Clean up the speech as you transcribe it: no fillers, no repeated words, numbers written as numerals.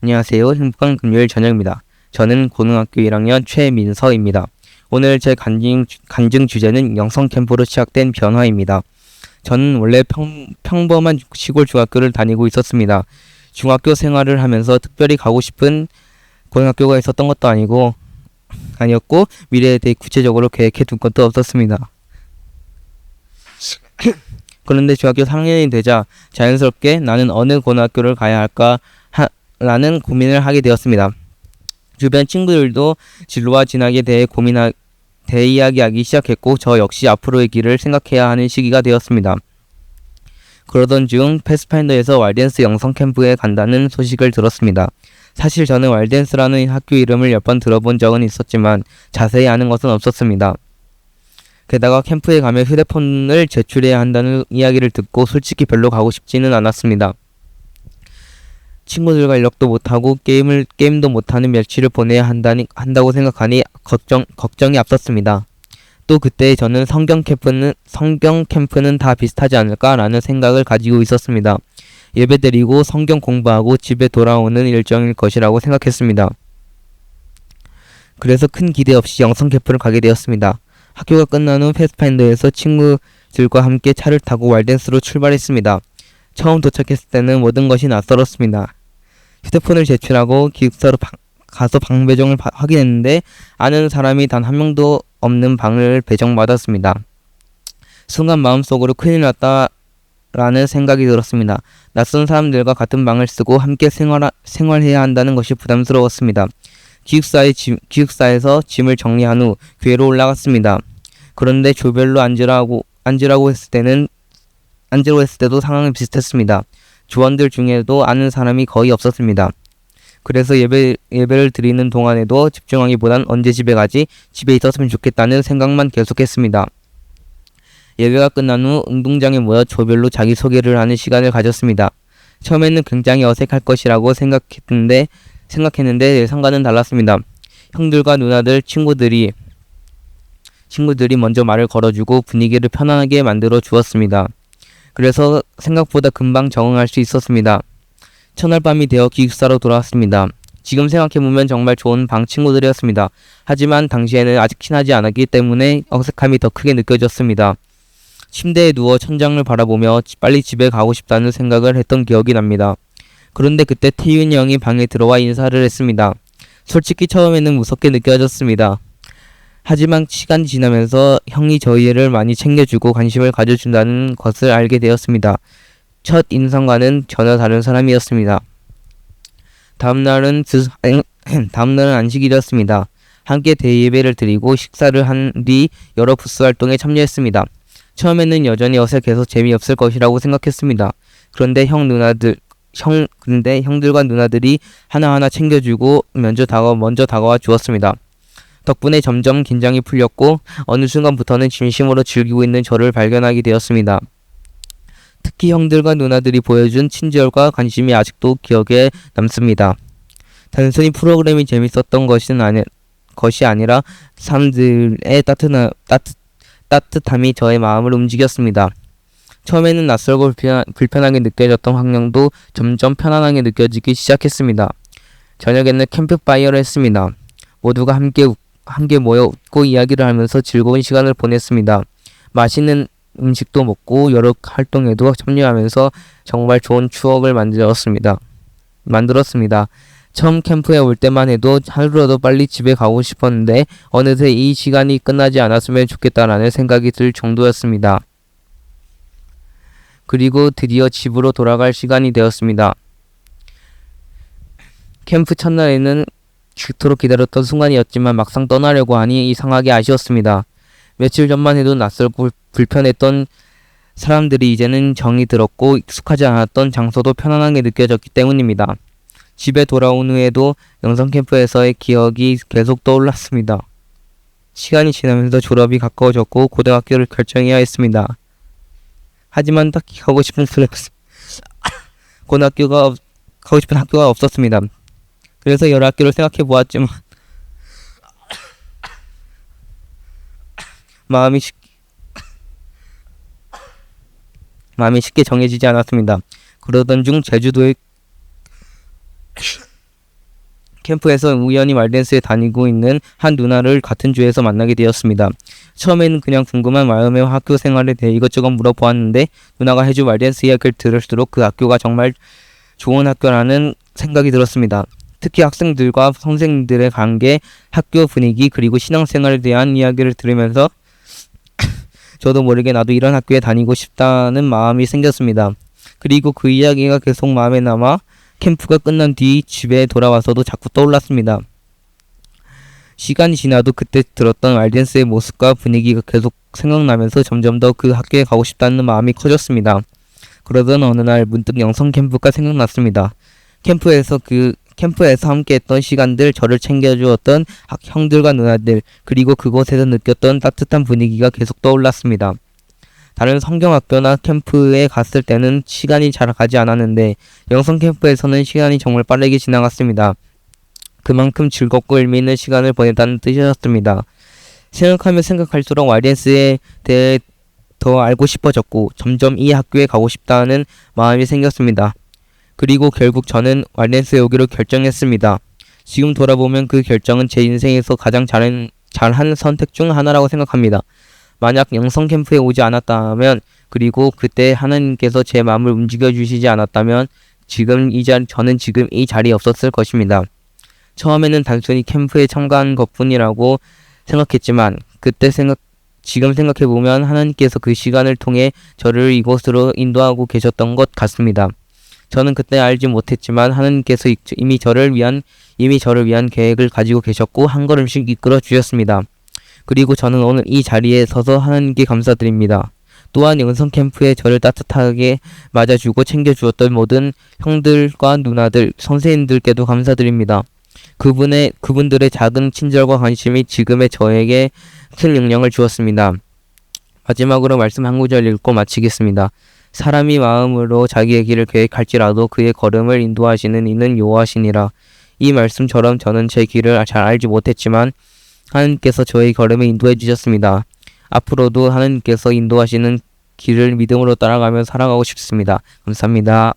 안녕하세요. 행복한 금요일 저녁입니다. 저는 고등학교 1학년 최민서입니다. 오늘 제 간증 주제는 영성 캠프로 시작된 변화입니다. 저는 원래 평범한 시골 중학교를 다니고 있었습니다. 중학교 생활을 하면서 특별히 가고 싶은 고등학교가 있었던 것도 아니었고 미래에 대해 구체적으로 계획해 둔 것도 없었습니다. 그런데 중학교 4학년이 되자 자연스럽게 나는 어느 고등학교를 가야 할까 라는 고민을 하게 되었습니다. 주변 친구들도 진로와 진학에 대해 이야기하기 시작했고 저 역시 앞으로의 길을 생각해야 하는 시기가 되었습니다. 그러던 중 패스파인더에서 왈댄스 영성 캠프에 간다는 소식을 들었습니다. 사실 저는 왈댄스라는 학교 이름을 몇 번 들어본 적은 있었지만 자세히 아는 것은 없었습니다. 게다가 캠프에 가면 휴대폰을 제출해야 한다는 이야기를 듣고 솔직히 별로 가고 싶지는 않았습니다. 친구들과 연락도 못하고 게임도 못하는 며칠을 보내야 한다고 생각하니 걱정이 앞섰습니다. 또 그때 저는 성경 캠프는 다 비슷하지 않을까라는 생각을 가지고 있었습니다. 예배드리고 성경 공부하고 집에 돌아오는 일정일 것이라고 생각했습니다. 그래서 큰 기대 없이 영성 캠프를 가게 되었습니다. 학교가 끝난 후 패스파인더에서 친구들과 함께 차를 타고 왈댄스로 출발했습니다. 처음 도착했을 때는 모든 것이 낯설었습니다. 휴대폰을 제출하고 기숙사로 가서 방 배정을 확인했는데 아는 사람이 단 한 명도 없는 방을 배정받았습니다. 순간 마음속으로 큰일 났다라는 생각이 들었습니다. 낯선 사람들과 같은 방을 쓰고 함께 생활해야 한다는 것이 부담스러웠습니다. 기숙사에서 짐을 정리한 후 교회로 올라갔습니다. 그런데 조별로 앉으라고 했을 때도 상황은 비슷했습니다. 조원들 중에도 아는 사람이 거의 없었습니다. 그래서 예배를 드리는 동안에도 집중하기보단 언제 집에 가지, 집에 있었으면 좋겠다는 생각만 계속했습니다. 예배가 끝난 후 운동장에 모여 조별로 자기소개를 하는 시간을 가졌습니다. 처음에는 굉장히 어색할 것이라고 생각했는데 예상과는 달랐습니다. 형들과 누나들, 친구들이 먼저 말을 걸어주고 분위기를 편안하게 만들어 주었습니다. 그래서 생각보다 금방 적응할 수 있었습니다. 첫날 밤이 되어 기숙사로 돌아왔습니다. 지금 생각해보면 정말 좋은 방 친구들이었습니다. 하지만 당시에는 아직 친하지 않았기 때문에 어색함이 더 크게 느껴졌습니다. 침대에 누워 천장을 바라보며 빨리 집에 가고 싶다는 생각을 했던 기억이 납니다. 그런데 그때 태윤이 형이 방에 들어와 인사를 했습니다. 솔직히 처음에는 무섭게 느껴졌습니다. 하지만 시간이 지나면서 형이 저희를 많이 챙겨주고 관심을 가져준다는 것을 알게 되었습니다. 첫 인상과는 전혀 다른 사람이었습니다. 다음날은 안식일이었습니다. 함께 대예배를 드리고 식사를 한 뒤 여러 부스 활동에 참여했습니다. 처음에는 여전히 어색해서 재미없을 것이라고 생각했습니다. 그런데 형들과 누나들이 하나하나 챙겨주고 먼저 다가와 주었습니다. 덕분에 점점 긴장이 풀렸고 어느 순간부터는 진심으로 즐기고 있는 저를 발견하게 되었습니다. 특히 형들과 누나들이 보여준 친절과 관심이 아직도 기억에 남습니다. 단순히 프로그램이 재밌었던 것이 아니라 사람들의 따뜻함이 저의 마음을 움직였습니다. 처음에는 낯설고 불편하게 느껴졌던 환경도 점점 편안하게 느껴지기 시작했습니다. 저녁에는 캠프파이어를 했습니다. 모두가 함께 모여 웃고 이야기를 하면서 즐거운 시간을 보냈습니다. 맛있는 음식도 먹고 여러 활동에도 참여하면서 정말 좋은 추억을 만들었습니다. 처음 캠프에 올 때만 해도 하루라도 빨리 집에 가고 싶었는데 어느새 이 시간이 끝나지 않았으면 좋겠다라는 생각이 들 정도였습니다. 그리고 드디어 집으로 돌아갈 시간이 되었습니다. 캠프 첫날에는 그토록 기다렸던 순간이었지만 막상 떠나려고 하니 이상하게 아쉬웠습니다. 며칠 전만 해도 낯설고 불편했던 사람들이 이제는 정이 들었고 익숙하지 않았던 장소도 편안하게 느껴졌기 때문입니다. 집에 돌아온 후에도 영성 캠프에서의 기억이 계속 떠올랐습니다. 시간이 지나면서 졸업이 가까워졌고 고등학교를 결정해야 했습니다. 하지만 딱히 가고 싶은 학교가 없었습니다. 그래서 여러 학교를 생각해 보았지만 마음이 쉽게 정해지지 않았습니다. 그러던 중 제주도에 캠프에서 우연히 말댄스에 다니고 있는 한 누나를 같은 주에서 만나게 되었습니다. 처음에는 그냥 궁금한 마음에 학교 생활에 대해 이것저것 물어보았는데 누나가 해준 말댄스 이야기를 들을수록 그 학교가 정말 좋은 학교라는 생각이 들었습니다. 특히 학생들과 선생님들의 관계, 학교 분위기, 그리고 신앙생활에 대한 이야기를 들으면서 저도 모르게 나도 이런 학교에 다니고 싶다는 마음이 생겼습니다. 그리고 그 이야기가 계속 마음에 남아 캠프가 끝난 뒤 집에 돌아와서도 자꾸 떠올랐습니다. 시간이 지나도 그때 들었던 말댄스의 모습과 분위기가 계속 생각나면서 점점 더 그 학교에 가고 싶다는 마음이 커졌습니다. 그러던 어느 날 문득 영성 캠프가 생각났습니다. 캠프에서 함께했던 시간들, 저를 챙겨주었던 형들과 누나들, 그리고 그곳에서 느꼈던 따뜻한 분위기가 계속 떠올랐습니다. 다른 성경학교나 캠프에 갔을 때는 시간이 잘 가지 않았는데 영성 캠프에서는 시간이 정말 빠르게 지나갔습니다. 그만큼 즐겁고 의미 있는 시간을 보냈다는 뜻이었습니다. 생각하면 생각할수록 YDS에 대해 더 알고 싶어졌고 점점 이 학교에 가고 싶다는 마음이 생겼습니다. 그리고 결국 저는 YDS에 오기로 결정했습니다. 지금 돌아보면 그 결정은 제 인생에서 가장 잘한 선택 중 하나라고 생각합니다. 만약 영성 캠프에 오지 않았다면, 그리고 그때 하나님께서 제 마음을 움직여 주시지 않았다면 저는 지금 이 자리에 없었을 것입니다. 처음에는 단순히 캠프에 참가한 것뿐이라고 생각했지만 지금 생각해보면 하나님께서 그 시간을 통해 저를 이곳으로 인도하고 계셨던 것 같습니다. 저는 그때 알지 못했지만 하나님께서 이미 저를 위한 계획을 가지고 계셨고 한 걸음씩 이끌어 주셨습니다. 그리고 저는 오늘 이 자리에 서서 하나님께 감사드립니다. 또한 영성 캠프에 저를 따뜻하게 맞아주고 챙겨주었던 모든 형들과 누나들, 선생님들께도 감사드립니다. 그분들의 작은 친절과 관심이 지금의 저에게 큰 영향을 주었습니다. 마지막으로 말씀 한 구절 읽고 마치겠습니다. 사람이 마음으로 자기의 길을 계획할지라도 그의 걸음을 인도하시는 이는 여호와시니라. 이 말씀처럼 저는 제 길을 잘 알지 못했지만 하나님께서 저의 걸음을 인도해 주셨습니다. 앞으로도 하나님께서 인도하시는 길을 믿음으로 따라가며 살아가고 싶습니다. 감사합니다.